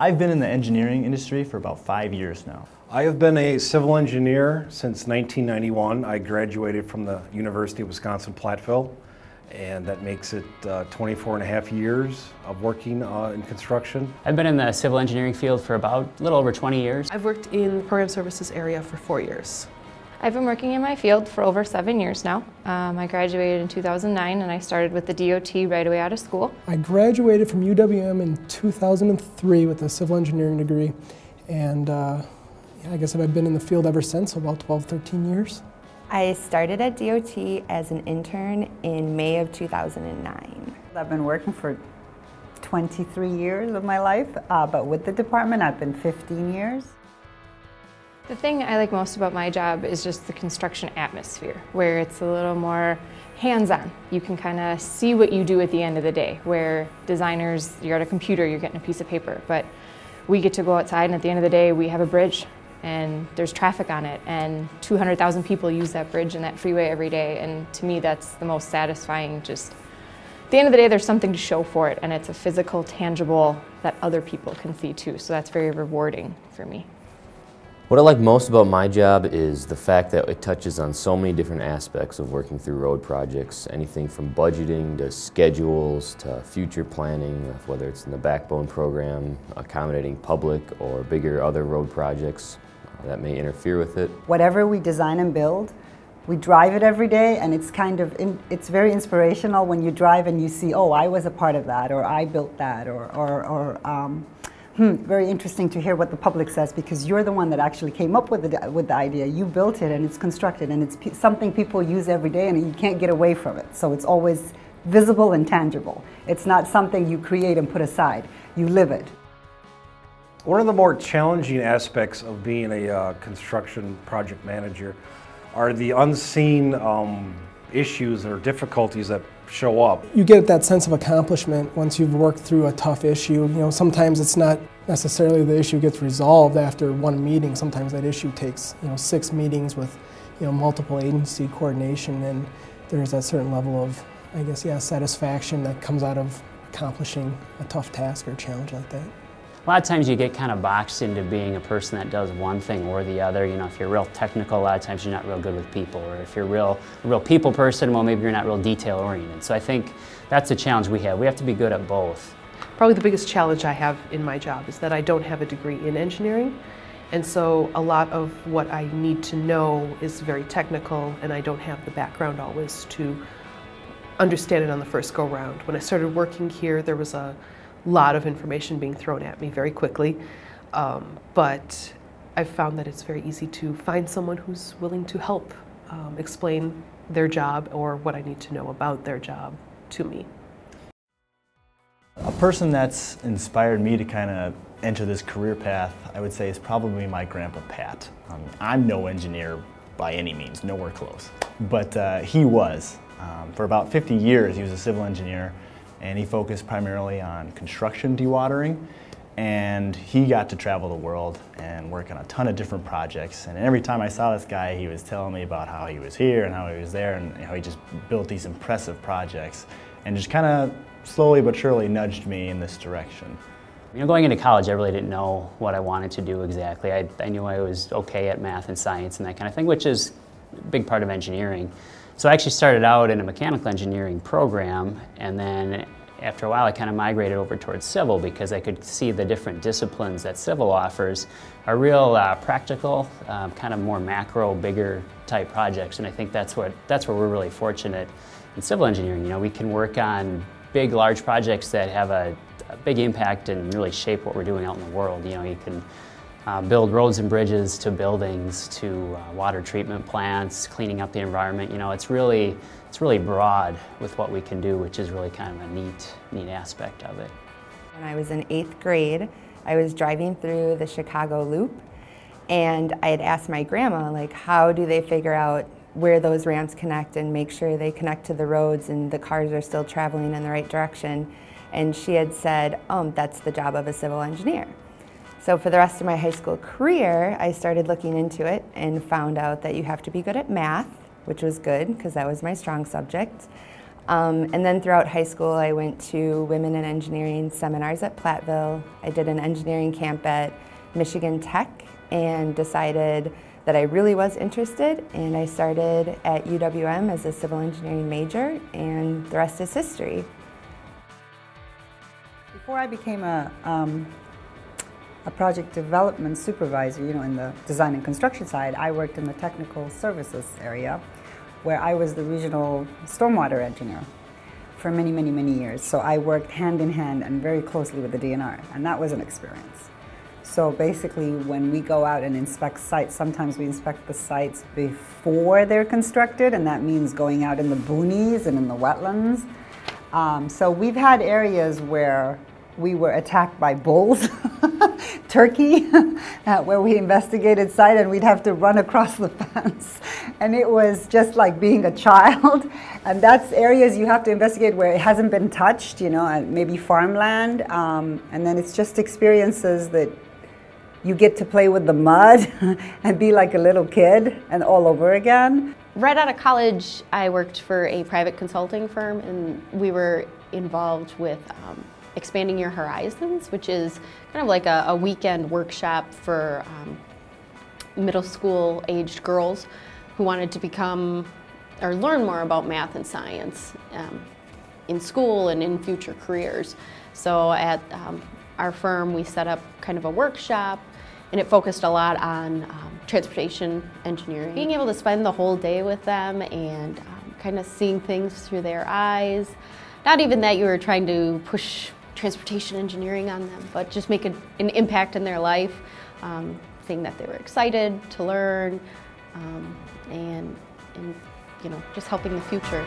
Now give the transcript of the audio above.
I've been in the engineering industry for about 5 years now. I have been a civil engineer since 1991. I graduated from the University of Wisconsin-Platteville, and that makes it 24 and a half years of working in construction. I've been in the civil engineering field for about a little over 20 years. I've worked in the program services area for 4 years. I've been working in my field for over 7 years now. I graduated in 2009 and I started with the DOT right away out of school. I graduated from UWM in 2003 with a civil engineering degree, and I guess I've been in the field ever since, so about 12, 13 years. I started at DOT as an intern in May of 2009. I've been working for 23 years of my life, but with the department I've been 15 years. The thing I like most about my job is just the construction atmosphere, where it's a little more hands-on. You can kind of see what you do at the end of the day, where designers, you're at a computer, you're getting a piece of paper, but we get to go outside and at the end of the day we have a bridge and there's traffic on it and 200,000 people use that bridge and that freeway every day, and to me that's the most satisfying. Just at the end of the day there's something to show for it and it's a physical, tangible that other people can see too, so that's very rewarding for me. What I like most about my job is the fact that it touches on so many different aspects of working through road projects, anything from budgeting to schedules to future planning, whether it's in the backbone program, accommodating public or bigger other road projects that may interfere with it. Whatever we design and build, we drive it every day, and it's it's very inspirational when you drive and you see, oh, I was a part of that, or I built that, very interesting to hear what the public says, because you're the one that actually came up with the idea. You built it and it's constructed and it's something people use every day and you can't get away from it. So it's always visible and tangible. It's not something you create and put aside. You live it. One of the more challenging aspects of being a construction project manager are the unseen issues or difficulties that show up. You get that sense of accomplishment once you've worked through a tough issue. You know, sometimes it's not necessarily the issue gets resolved after one meeting. Sometimes that issue takes 6 meetings with multiple agency coordination, and there's that certain level of, I guess, satisfaction that comes out of accomplishing a tough task or challenge like that. A lot of times you get kind of boxed into being a person that does one thing or the other. You know, if you're real technical, a lot of times you're not real good with people. Or if you're a real people person, well, maybe you're not real detail oriented. So I think that's the challenge we have. We have to be good at both. Probably the biggest challenge I have in my job is that I don't have a degree in engineering. And so a lot of what I need to know is very technical, and I don't have the background always to understand it on the first go round. When I started working here, there was a lot of information being thrown at me very quickly, but I've found that it's very easy to find someone who's willing to help explain their job or what I need to know about their job to me. A person that's inspired me to kind of enter this career path, I would say, is probably my grandpa Pat. I'm no engineer by any means, nowhere close, but he was. For about 50 years he was a civil engineer, and he focused primarily on construction dewatering, and he got to travel the world and work on a ton of different projects. And every time I saw this guy, he was telling me about how he was here and how he was there and how he just built these impressive projects, and just kind of slowly but surely nudged me in this direction. You know, going into college, I really didn't know what I wanted to do exactly. I knew I was okay at math and science and that kind of thing, which is a big part of engineering. So I actually started out in a mechanical engineering program, and then after a while I kind of migrated over towards civil because I could see the different disciplines that civil offers are real practical, kind of more macro, bigger type projects, and I think that's where we're really fortunate in civil engineering. You know, we can work on big, large projects that have a big impact and really shape what we're doing out in the world. You know, you can build roads and bridges to buildings to water treatment plants, cleaning up the environment. You know, it's really broad with what we can do, which is really kind of a neat aspect of it. When I was in 8th grade, I was driving through the Chicago Loop, and I had asked my grandma, like, how do they figure out where those ramps connect and make sure they connect to the roads and the cars are still traveling in the right direction? And she had said, that's the job of a civil engineer. So for the rest of my high school career, I started looking into it and found out that you have to be good at math, which was good because that was my strong subject. And then throughout high school, I went to Women in Engineering seminars at Platteville. I did an engineering camp at Michigan Tech and decided that I really was interested, and I started at UWM as a civil engineering major, and the rest is history. Before I became a project development supervisor, in the design and construction side, I worked in the technical services area, where I was the regional stormwater engineer for many, many, many years. So I worked hand in hand and very closely with the DNR, and that was an experience. So basically, when we go out and inspect sites, sometimes we inspect the sites before they're constructed, and that means going out in the boonies and in the wetlands. So we've had areas where we were attacked by bulls, turkey, where we investigated site and we'd have to run across the fence. And it was just like being a child. And that's areas you have to investigate where it hasn't been touched, and maybe farmland. And then it's just experiences that you get to play with the mud and be like a little kid and all over again. Right out of college, I worked for a private consulting firm, and we were involved with Expanding Your Horizons, which is kind of like a weekend workshop for middle school aged girls who wanted to become or learn more about math and science in school and in future careers. So at our firm, we set up kind of a workshop, and it focused a lot on transportation engineering. Being able to spend the whole day with them and kind of seeing things through their eyes. Not even that you were trying to push transportation engineering on them, but just make an impact in their life, seeing that they were excited to learn, and just helping the future.